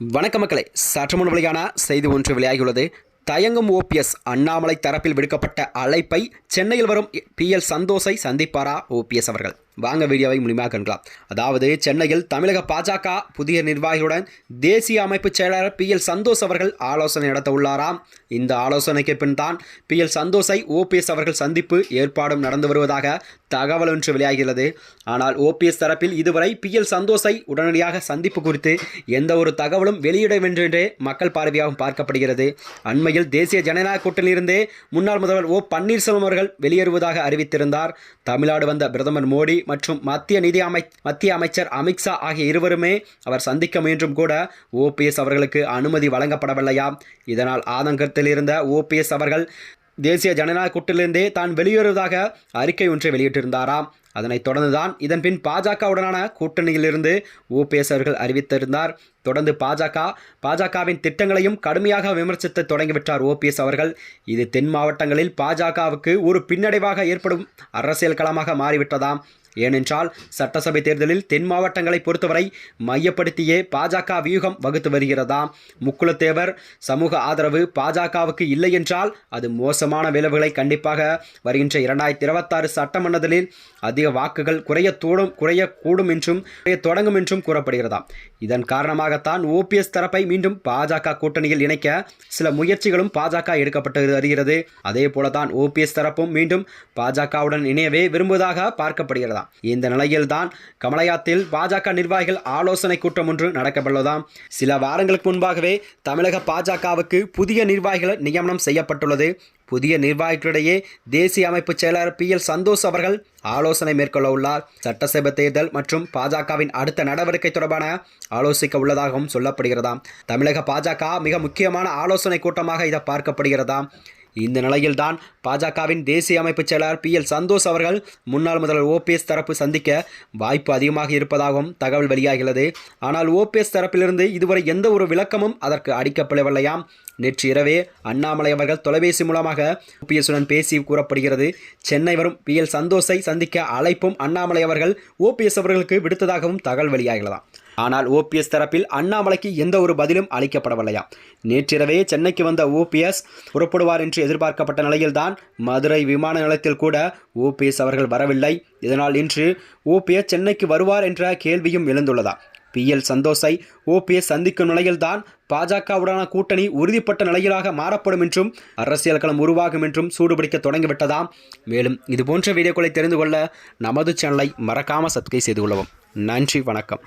வணக்க மக்களே, சற்று முன் வெளியான செய்தி ஒன்று வெளியாகியுள்ளது. தயங்கும் ஓபிஎஸ் அண்ணாமலை தரப்பில் விடுக்கப்பட்ட அழைப்பை சென்னையில் வரும் PL சந்தோஷை சந்திப்பாரா ஓபிஎஸ் அவர்கள்? வாங்க வீடியோவை முழுமையாக காணலாம். அதாவது சென்னையில் தமிழக பாஜக புதிய நிர்வாகிகளுடன் தேசிய அமைப்பு செயலாளர் PL சந்தோஷ் அவர்கள் ஆலோசனை நடத்த உள்ளாராம். இந்த ஆலோசனைக்கு பின் தான் PL சந்தோஷை OPS அவர்கள் சந்திப்பு ஏற்பாடும் நடந்து வருவதாக தகவல் ஒன்று வெளியாகிறது. ஆனால் OPS தரப்பில் இதுவரை PL சந்தோஷை உடனடியாக சந்திப்பு குறித்து எந்த ஒரு தகவலும் வெளியிட வேண்டும் என்றே மக்கள் பார்வையாகவும் பார்க்கப்படுகிறது. அண்மையில் தேசிய ஜனநாயக கூட்டணியிலிருந்தே முன்னாள் முதல்வர் O பன்னீர்செல்வம் அவர்கள் வெளியேறுவதாக அறிவித்திருந்தார். தமிழ்நாடு வந்த பிரதமர் மோடி மற்றும் மத்திய அமைச்சர் அமித்ஷா ஆகிய இருவருமே அவர் சந்திக்க முயன்றும் கூட OPS அவர்களுக்கு அனுமதி வழங்கப்படவில்லையா? இதனால் ஆதங்கத்தில் இருந்த OPS அவர்கள் தேசிய ஜனநாயக கூட்டணியிலிருந்தே தான் வெளியேறுவதாக அறிக்கை ஒன்றை வெளியிட்டிருந்தாராம். அதனைத் தொடர்ந்துதான் இதன் பின் பாஜகவுடனான கூட்டணியிலிருந்து OPS அவர்கள் அறிவித்திருந்தார். தொடர்ந்து பாஜகவின் திட்டங்களையும் கடுமையாக விமர்சித்து தொடங்கிவிட்டார் OPS அவர்கள். இது தென் மாவட்டங்களில் பாஜகவுக்கு ஒரு பின்னடைவாக ஏற்படும் அரசியல் களமாக மாறிவிட்டதாம். ஏனென்றால் சட்டசபை தேர்தலில் தென் மாவட்டங்களை பொறுத்தவரை மையப்படுத்தியே பாஜக வியூகம் வகுத்து வருகிறதாம். முக்குலத்தேவர் சமூக ஆதரவு பாஜகவுக்கு இல்லை என்றால் அது மோசமான விளைவுகளை கண்டிப்பாக வருகின்ற 2026 சட்டமன்றத்தில் அதிக வாக்குகள் குறையக்கூடும் என்றும் தொடங்கும் என்றும் கூறப்படுகிறதாம். இதன் காரணமாகத்தான் OPS தரப்பை மீண்டும் பாஜக கூட்டணியில் இணைக்க சில முயற்சிகளும் பாஜக எடுக்கப்பட்டு வருகிறது. அதே போலதான் OPS தரப்பும் மீண்டும் பாஜகவுடன் இணையவே விரும்புவதாக பார்க்கப்படுகிறதா. இந்த நிலையில்தான் கமலயாத்தில் பாஜக நிர்வாகிகள் ஆலோசனை கூட்டம் ஒன்று நடக்கப்பட்டுள்ளதாம். சில வாரங்களுக்கு முன்பாகவே தமிழக பாஜகவுக்கு புதிய நிர்வாகிகள் நியமனம் செய்யப்பட்டுள்ளது. புதிய நிர்வாகிகளிடையே தேசிய அமைப்பு செயலாளர் PL சந்தோஷ் அவர்கள் ஆலோசனை மேற்கொள்ள உள்ளார். சட்டசபை தேர்தல் மற்றும் பாஜகவின் அடுத்த நடவடிக்கை தொடர்பான ஆலோசிக்க உள்ளதாகவும் சொல்லப்படுகிறதாம். தமிழக பாஜக மிக முக்கியமான ஆலோசனை கூட்டமாக இதை பார்க்கப்படுகிறதாம். இந்த நிலையில்தான் பாஜகவின் தேசிய அமைப்பு செயலாளர் PL சந்தோஷ் அவர்கள் முன்னாள் முதல்வர் OPS தரப்பு சந்திக்க வாய்ப்பு அதிகமாக இருப்பதாகவும் தகவல் வெளியாகிறது. ஆனால் OPS தரப்பிலிருந்து இதுவரை எந்த ஒரு விளக்கமும் அதற்கு அளிக்கப்படவில்லையாம். நேற்று இரவே அண்ணாமலை அவர்கள் தொலைபேசி மூலமாக OPS உடன் பேசி கூறப்படுகிறது. சென்னை வரும் PL சந்தோஷை சந்திக்க அழைப்பும் அண்ணாமலை அவர்கள் OPS அவர்களுக்கு விடுத்ததாகவும் தகவல் வெளியாகிறதாம். ஆனால் OPS தரப்பில் அண்ணாமலைக்கு எந்த ஒரு பதிலும் அளிக்கப்படவில்லையா. நேற்றிரவே சென்னைக்கு வந்த OPS புறப்படுவார் என்று எதிர்பார்க்கப்பட்ட நிலையில்தான் மதுரை விமான நிலையத்தில் கூட OPS அவர்கள் வரவில்லை. இதனால் இன்று OPS சென்னைக்கு வருவார் என்ற கேள்வியும் எழுந்துள்ளதா. PL சந்தோஷை OPS சந்திக்கும் நிலையில்தான் பாஜகவுடனான கூட்டணி உறுதிப்பட்ட நிலையிலாக மாறப்படும் என்றும் அரசியல் களம் உருவாகும் என்றும் சூடுபிடிக்க தொடங்கிவிட்டதாம். மேலும் இதுபோன்ற வீடியோக்களை தெரிந்து கொள்ள நமது சேனலை மறக்காமல் சப்ஸ்கிரைப் செய்து கொள்ளவும். நன்றி, வணக்கம்.